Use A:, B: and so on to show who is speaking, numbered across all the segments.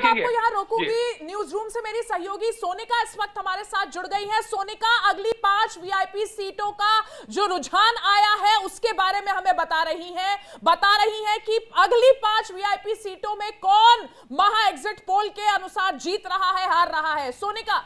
A: ठीक है
B: आपको यहाँ
A: जी।
B: रोकूंगी। न्यूज रूम से मेरी सहयोगी सोनिका इस वक्त हमारे साथ जुड़ गई है। सोनिका, अगली 5 वीआईपी सीटों का जो रुझान आया है उसके बारे में हमें बता रही हैं कि अगली 5 वीआईपी सीटों में कौन महा एग्जिट पोल के अनुसार जीत रहा है, हार रहा है। सोनिका।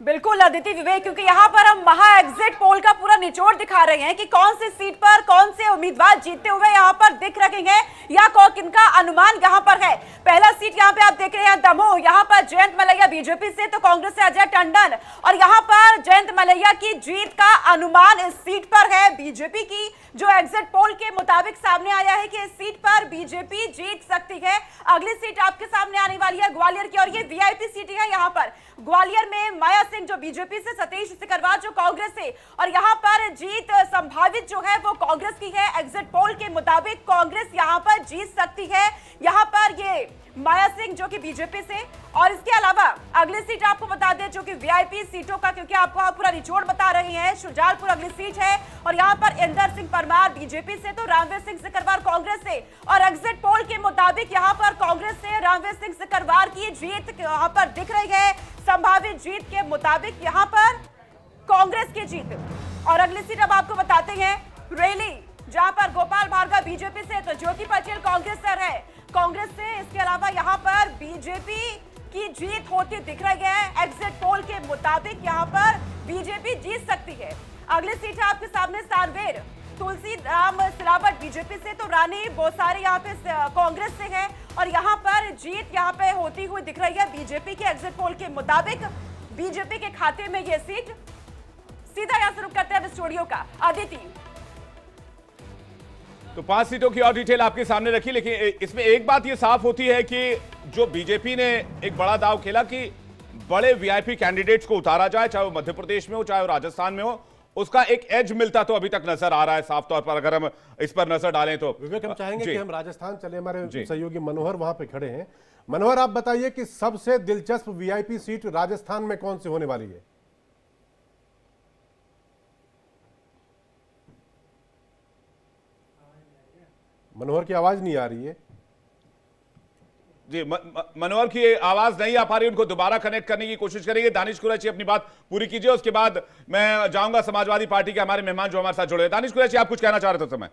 C: बिल्कुल अदिति, विवेक, क्योंकि यहाँ पर हम महा एग्जिट पोल का पूरा निचोड़ दिखा रहे हैं कि कौन सी सीट पर कौन से उम्मीदवार जीतते हुए यहाँ पर दिख रहे हैं या किनका अनुमान यहाँ पर है। पहला सीट यहाँ पे आप देख रहे हैं दमोह, यहाँ पर जयंत मलैया बीजेपी से तो कांग्रेस से अजय टंडन, और यहाँ पर जयंत मलैया की जीत का अनुमान इस सीट पर है। बीजेपी की जो एग्जिट पोल के मुताबिक सामने आया है कि इस सीट पर बीजेपी जीत सकती है। अगली सीट आपके सामने आने वाली है ग्वालियर की, और ये वीआईपी सीट है। यहाँ पर ग्वालियर में माया सिंह जो बीजेपी से, सतीश सिकरवार जो कांग्रेस से, और यहाँ पर जीत संभावित जो है वो कांग्रेस की है। एग्जिट पोल के मुताबिक कांग्रेस यहाँ पर जीत सकती है। यहाँ पर ये माया सिंह जो कि बीजेपी से, और इसके अलावा अगली सीट आपको बता दें जो कि वीआईपी सीटों का, क्योंकि आपको आप पूरा निचोड़ बता रही हैं, शुजालपुर अगली सीट है, और यहाँ पर इंदर सिंह परमार बीजेपी से तो रामवीर सिंह सिकरवार कांग्रेस से, और एग्जिट पोल के मुताबिक यहाँ पर कांग्रेस से रामवीर सिंह सिकरवार की जीत यहाँ पर दिख रही है। संभावित जीत के मुताबिक यहाँ पर कांग्रेस की जीत। और अगली सीट अब आपको बताते हैं रेली, जहां पर गोपाल भार्गव बीजेपी से तो ज्योति पटेल कांग्रेस से है, कांग्रेस से। इसके अलावा यहां पर बीजेपी की जीत होती दिख रही है। एग्जिट पोल के मुताबिक यहां पर बीजेपी जीत सकती है। अगली सीट है आपके सामने सांवेर, तुलसी राम सिलावट बीजेपी से तो रानी बोसारी यहाँ पे कांग्रेस से है, और यहाँ पर जीत यहाँ पे होती हुई दिख रही है बीजेपी के। एग्जिट पोल के मुताबिक बीजेपी के खाते में ये सीट। सीधा यहाँ शुरू करते हैं स्टूडियो का अदिति।
D: तो 5 सीटों की और डिटेल आपके सामने रखी, लेकिन इसमें एक बात ये साफ होती है कि जो बीजेपी ने एक बड़ा दाव खेला कि बड़े वीआईपी कैंडिडेट्स को उतारा जाए, चाहे वो मध्य प्रदेश में हो चाहे वो राजस्थान में हो, उसका एक एज मिलता तो अभी तक नजर आ रहा है साफ तौर पर। अगर हम इस पर नजर डालें तो
E: विवेक, हम चाहेंगे कि हम राजस्थान चले, हमारे सहयोगी मनोहर वहां पे खड़े हैं। मनोहर, आप बताइए कि सबसे दिलचस्प वीआईपी सीट राजस्थान में कौन सी होने वाली है? मनोहर की आवाज नहीं आ रही है
D: जी। मनोहर की आवाज नहीं आ पा रही, उनको दोबारा कनेक्ट करने की कोशिश करेंगे। दानिश कुरैशी अपनी बात पूरी कीजिए, उसके बाद मैं जाऊंगा समाजवादी पार्टी के हमारे मेहमान जो हमारे साथ जुड़े हैं। दानिश कुरैशी, आप कुछ कहना चाह रहे थे समय?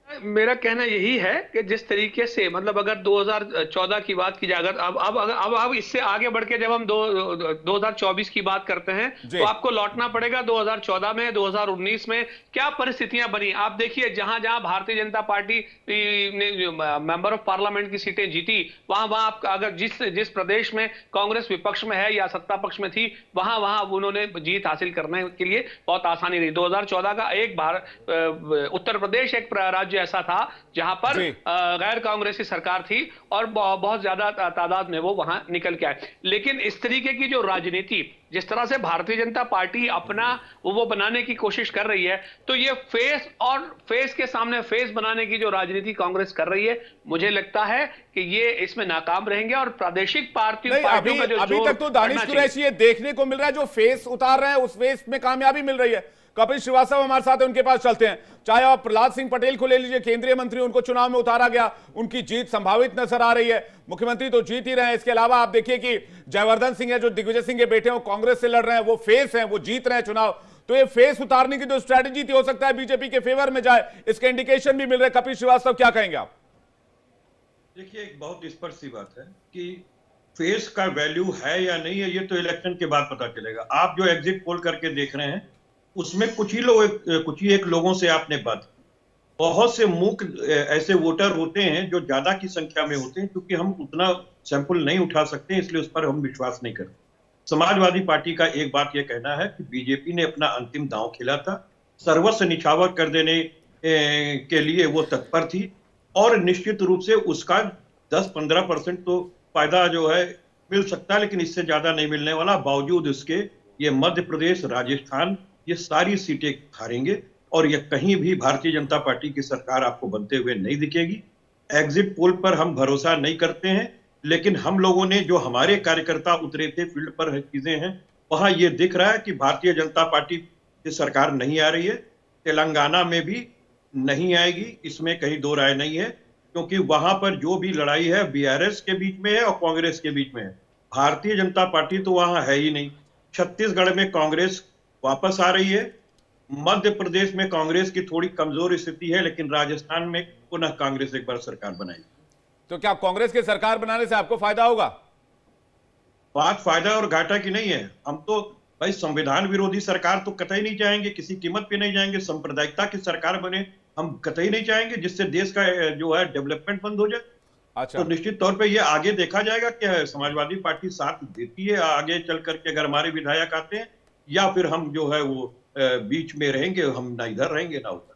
A: मेरा कहना यही है कि जिस तरीके से मतलब अगर 2014 की बात की जाए, अगर अब इससे आगे बढ़ के जब हम 2024 की बात करते हैं तो आपको लौटना पड़ेगा 2014 में, 2019 में क्या परिस्थितियां बनी। आप देखिए जहां जहां भारतीय जनता पार्टी ने मेंबर ऑफ पार्लियामेंट की सीटें जीती, वहां आप अगर जिस प्रदेश में कांग्रेस विपक्ष में है या सत्ता पक्ष में थी, वहां उन्होंने जीत हासिल करने के लिए बहुत आसानी रही। 2014 का एक उत्तर प्रदेश एक राज्य ऐसा था जहां पर गैर कांग्रेसी सरकार थी और बहुत ज्यादा तादाद में वो वहां निकल के आए। लेकिन इस तरीके की जो राजनीति, जिस तरह से भारतीय जनता पार्टी अपना वो बनाने की कोशिश कर रही है, तो ये फेस के सामने फेस बनाने की जो राजनीति कांग्रेस कर रही है, मुझे लगता है कि ये इसमें नाकाम रहेंगे। और प्रादेशिक पार्टियों का जो
D: अभी तक तो दानिश कुरैशी ये देखने को मिल रहा है, जो फेस उतार रहे हैं उस फेस में कामयाबी मिल रही है। कपिल श्रीवास्तव हमारे साथ है, उनके पास चलते हैं। चाहे आप प्रहलाद सिंह पटेल को ले लीजिए, केंद्रीय मंत्री, उनको चुनाव में उतारा गया, उनकी जीत संभावित नजर आ रही है। मुख्यमंत्री तो जीत ही रहे हैं। इसके अलावा आप देखिए कि जयवर्धन सिंह है जो दिग्विजय सिंह के बेटे हैं, वो कांग्रेस से लड़ रहे हैं, वो फेस हैं, वो जीत रहे हैं चुनाव। तो ये फेस उतारने की जो स्ट्रैटेजी थी, हो सकता है बीजेपी के फेवर में जाए, इसके इंडिकेशन भी मिल रहे हैं। कपिल श्रीवास्तव, क्या कहेंगे आप?
F: देखिए, एक बहुत स्पष्ट सी बात है कि फेस का वैल्यू है या नहीं है, ये तो इलेक्शन के बाद पता चलेगा। आप जो एग्जिट पोल करके देख रहे हैं उसमें कुछ ही एक लोगों से आपने बात की। बहुत से मूक ऐसे वोटर होते हैं जो ज्यादा की संख्या में होते हैं, क्योंकि हम उतना सैंपल नहीं उठा सकते, इसलिए उस पर हम विश्वास नहीं करते। समाजवादी पार्टी का एक बात यह कहना है कि बीजेपी ने अपना अंतिम दांव खेला था, सर्वस्व निछावर कर देने के लिए वो तत्पर थी, और निश्चित रूप से उसका 10-15% तो फायदा जो है मिल सकता है, लेकिन इससे ज्यादा नहीं मिलने वाला। बावजूद इसके ये मध्य प्रदेश, राजस्थान, ये सारी सीटें हारेंगे और ये कहीं भी भारतीय जनता पार्टी की सरकार आपको बनते हुए नहीं दिखेगी। एग्जिट पोल पर हम भरोसा नहीं करते हैं, लेकिन हम लोगों ने जो हमारे कार्यकर्ता उतरे थे फील्ड पर चीजें हैं, वहां ये दिख रहा है कि भारतीय जनता पार्टी की सरकार नहीं आ रही है। तेलंगाना में भी नहीं आएगी, इसमें कहीं दो राय नहीं है। क्योंकि वहां पर जो भी लड़ाई है बीआरएस के बीच में है और कांग्रेस के बीच में है। भारतीय जनता पार्टी तो वहां है ही नहीं। छत्तीसगढ़ में कांग्रेस वापस आ रही है, मध्य प्रदेश में कांग्रेस की थोड़ी कमजोर स्थिति है, लेकिन राजस्थान में पुनः कांग्रेस एक बार सरकार बनाएगी।
D: तो क्या कांग्रेस की सरकार बनाने से आपको फायदा होगा?
F: बात फायदा और घाटा की नहीं है। हम तो भाई संविधान विरोधी सरकार तो कतई नहीं चाहेंगे, किसी कीमत पे नहीं जाएंगे। सांप्रदायिकता की सरकार बने हम कतई नहीं चाहेंगे, जिससे देश का जो है डेवलपमेंट बंद हो जाए।
D: अच्छा,
F: तो निश्चित तौर पे ये आगे देखा जाएगा कि समाजवादी पार्टी साथ देती है आगे चल करके, अगर हमारे विधायक आते हैं, या फिर हम जो है वो बीच में रहेंगे, हम ना इधर रहेंगे ना उधर।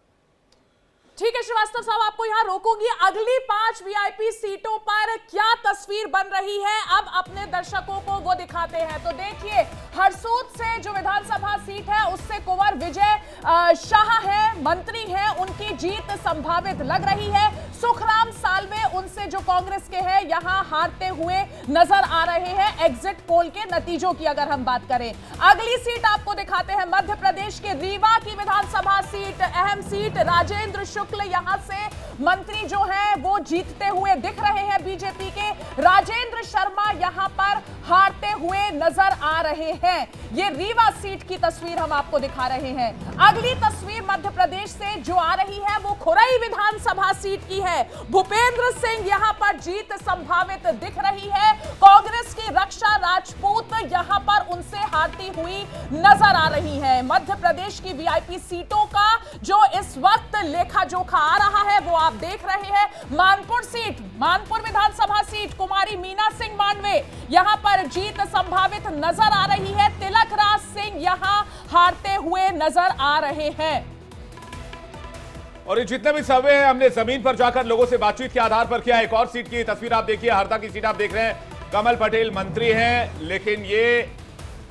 B: ठीक है श्रीवास्तव साहब, आपको यहां रोकूंगी। अगली 5 वीआईपी सीटों पर क्या तस्वीर बन रही है, अब अपने दर्शकों को वो दिखाते हैं। तो देखिए, हरसूद से जो विधानसभा सीट है उससे कुंवर विजय शाह है, मंत्री हैं, उनकी जीत संभावित लग रही है। सुखराम सालवे उनसे जो कांग्रेस के हैं यहां हारते हुए नजर आ रहे हैं एग्जिट पोल के नतीजों की अगर हम बात करें। अगली सीट आपको दिखाते हैं मध्य प्रदेश के रीवा की विधानसभा सीट, अहम सीट। राजेंद्र शुक्ल यहां से मंत्री जो हैं वो जीतते हुए दिख रहे हैं बीजेपी के। राजेंद्र शर्मा यहां पर हारते हुए नजर आ रहे हैं। ये रीवा सीट की तस्वीर हम आपको दिखा रहे हैं। अगली तस्वीर मध्य प्रदेश से जो आ रही है वो खुरई विधानसभा सीट की है। भूपेंद्र सिंह यहां पर जीत संभावित दिख रही है। कांग्रेस की रक्षा राजपूत यहां पर उनसे हारती हुई नजर आ रही है। मध्य प्रदेश की वीआईपी सीटों का जो इस वक्त लेखा जोखा आ रहा है वो आप देख रहे हैं। मानपुर सीट, मानपुर विधानसभा सीट, कुमारी मीना सिंह मांडवे यहां पर जीत संभावित नजर आ रही है। तिलक राज सिंह यहां हारते हुए नजर आ रहे हैं।
D: और ये जितने भी सर्वे हैं हमने जमीन पर जाकर लोगों से बातचीत के आधार पर किया। एक और सीट की तस्वीर आप देखिए, हरदा की सीट आप देख रहे हैं। कमल पटेल मंत्री हैं, लेकिन ये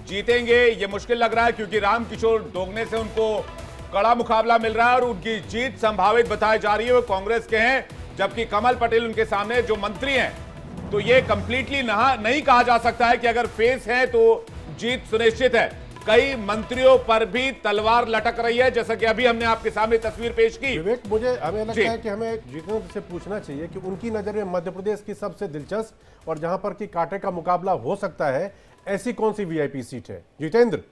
D: जीतेंगे ये मुश्किल लग रहा है, क्योंकि रामकिशोर दोगने से उनको कड़ा मुकाबला मिल रहा है और उनकी जीत संभावित बताई जा रही है। वो कांग्रेस के हैं, जबकि कमल पटेल उनके सामने जो मंत्री हैं। तो ये कंप्लीटली नहीं कहा जा सकता है कि अगर फेस है तो जीत सुनिश्चित है। कई मंत्रियों पर भी तलवार लटक रही है, जैसा कि अभी हमने आपके सामने तस्वीर पेश की।
E: विवेक, हमें लगता है कि हमें जितेंद्र से पूछना चाहिए कि उनकी नजर में मध्य प्रदेश की सबसे दिलचस्प और जहां पर कि कांटे का मुकाबला हो सकता है, ऐसी कौन सी वीआईपी सीट है जितेंद्र?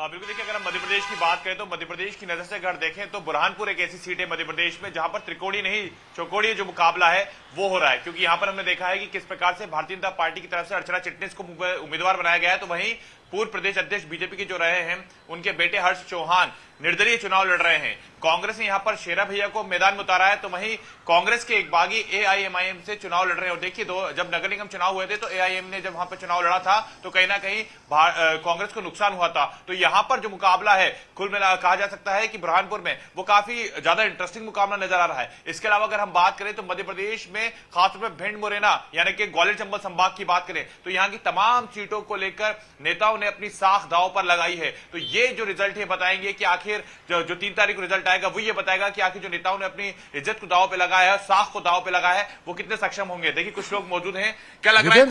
G: बिल्कुल, देखिए अगर हम मध्य प्रदेश की बात करें तो मध्य प्रदेश की नजर से अगर देखें तो बुरहानपुर एक ऐसी सीट है मध्य प्रदेश में जहां पर त्रिकोणीय नहीं चौकोणीय जो मुकाबला है वो हो रहा है। क्योंकि यहां पर हमने देखा है कि किस प्रकार से भारतीय जनता पार्टी की तरफ से अर्चना चिटनिस को उम्मीदवार बनाया गया है, तो वहीं पूर्व प्रदेश अध्यक्ष बीजेपी के जो रहे हैं उनके बेटे हर्ष चौहान निर्दलीय चुनाव लड़ रहे हैं। कांग्रेस ने यहां पर शेरा भैया को मैदान में उतारा है, तो वहीं कांग्रेस के एक बागी एआईएमआईएम से चुनाव लड़ रहे हैं। और देखिए, जब नगर निगम चुनाव हुए थे तो एआईएम ने जब वहां पर चुनाव लड़ा था तो कहीं ना कहीं कांग्रेस को नुकसान हुआ था। तो यहां पर जो मुकाबला है कुल मिला कहा जा सकता है कि बुरहानपुर में वो काफी ज्यादा इंटरेस्टिंग मुकाबला नजर आ रहा है। इसके अलावा अगर हम बात करें तो मध्य प्रदेश में खासतौर पर भिंड मुरैना यानी कि ग्वालियर चंबल संभाग की बात करें तो यहां की तमाम सीटों को लेकर नेताओं ने अपनी साख दांव पर लगाई है। तो ये जो रिजल्ट है बताएंगे कि आखिर जो 3 तारीख को रिजल्ट आएगा वो ये बताएगा कि आखिर जो नेताओं ने अपनी इज्जत को दांव पे लगाया है, साख को दांव पे लगाया है, वो कितने सक्षम होंगे। देखिए कुछ लोग मौजूद हैं, क्या लग रहा है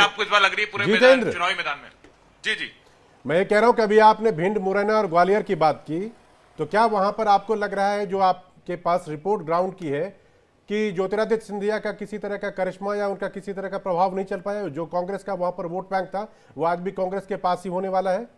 G: आपको इस बार लग रही है पूरे चुनावी मैदान में? जी जी,
E: मैं ये कह रहा हूं कि अभी आपने भिंड मुरैना और ग्वालियर की बात की, तो क्या वहां पर आपको लग रहा है, जो आपके पास रिपोर्ट ग्राउंड की है, कि ज्योतिरादित्य सिंधिया का किसी तरह का करिश्मा या उनका किसी तरह का प्रभाव नहीं चल पाया? जो कांग्रेस का वहां पर वोट बैंक था वो आज भी कांग्रेस के पास ही होने वाला है?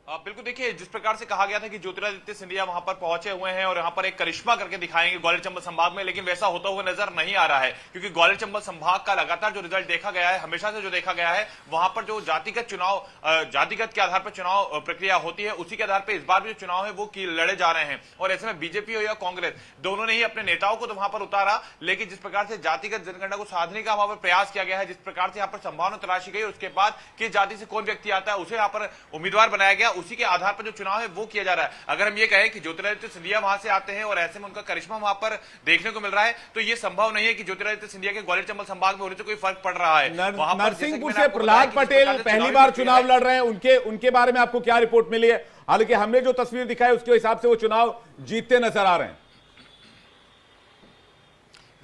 G: बिल्कुल, देखिए जिस प्रकार से कहा गया था कि ज्योतिरादित्य सिंधिया वहां पर पहुंचे हुए हैं और यहां पर एक करिश्मा करके दिखाएंगे ग्वालियर चंबल संभाग में, लेकिन वैसा होता हुआ नजर नहीं आ रहा है। क्योंकि ग्वालियर चंबल संभाग का लगातार जो रिजल्ट देखा गया है, हमेशा से जो देखा गया है, वहां पर जो जातिगत के आधार पर चुनाव प्रक्रिया होती है, उसी के आधार पर इस बार भी जो चुनाव है वो लड़े जा रहे हैं। और ऐसे में बीजेपी हो या कांग्रेस, दोनों ने ही अपने नेताओं को तो वहां पर उतारा, लेकिन जिस प्रकार से जातिगत जनगणना को साधने का वहां पर प्रयास किया गया है, जिस प्रकार से यहाँ पर संभावना तलाशी गई, उसके बाद किस जाति से कौन व्यक्ति आता है उसे यहाँ पर उम्मीदवार बनाया गया, उसी के आधार पर चुनाव है वो किया जा रहा है। अगर हम ये कहें कि ज्योतिरादित्य सिंधिया वहां से आते हैं और ऐसे में उनका करिश्मा वहां पर देखने को मिल रहा है, तो ये संभव नहीं है कि ज्योतिरादित्य सिंधिया के ग्वालियर चंबल संभाग में होने से कोई फर्क पड़ रहा है।
D: नरसिंहपुर से प्रहलाद पटेल पहली बार चुनाव लड़ रहे हैं, उनके बारे में आपको क्या रिपोर्ट मिली है? हालांकि हमने जो तस्वीर दिखाई उसके हिसाब से वो चुनाव जीतते नजर आ रहे हैं।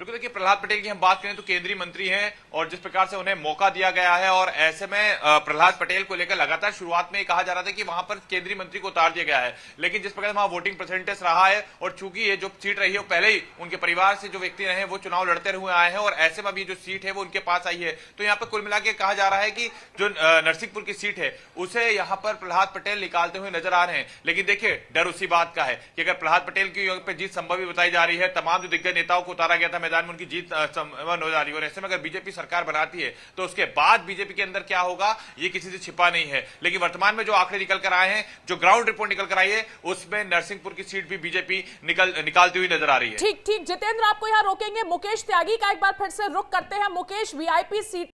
G: बिल्कुल, देखिए प्रहलाद पटेल की हम बात करें तो केंद्रीय मंत्री हैं और जिस प्रकार से उन्हें मौका दिया गया है, और ऐसे में प्रहलाद पटेल को लेकर लगातार शुरुआत में कहा जा रहा था कि वहां पर केंद्रीय मंत्री को उतार दिया गया है, लेकिन जिस प्रकार वहां वोटिंग परसेंटेज रहा है और चूंकि ये जो सीट रही है वो पहले ही उनके परिवार से जो व्यक्ति रहे वो चुनाव लड़ते हुए आए हैं, और ऐसे में अभी जो सीट है वो उनके पास आई है। तो यहाँ पर कुल मिला के कहा जा रहा है कि जो नरसिंहपुर की सीट है उसे यहाँ पर प्रहलाद पटेल निकालते हुए नजर आ रहे हैं। लेकिन देखिए डर उसी बात का है कि अगर प्रहलाद पटेल की पे जीत संभव ही बताई जा रही है, तमाम जो दिग्गज नेताओं को उतारा गया था मैदान में उनकी जीत संभव हो जा रही है, और ऐसे में अगर बीजेपी सरकार बनाती है तो उसके बाद बीजेपी के अंदर क्या होगा ये किसी से छिपा नहीं है। लेकिन वर्तमान में जो आंकड़े निकल कर आए हैं, जो ग्राउंड रिपोर्ट निकल कर आई है, उसमें नरसिंहपुर की सीट भी बीजेपी निकालती हुई नजर आ रही है।
B: ठीक जितेंद्र, आपको यहाँ रोकेंगे। मुकेश त्यागी का एक बार फिर से रुख करते हैं। Mukesh, VIP seat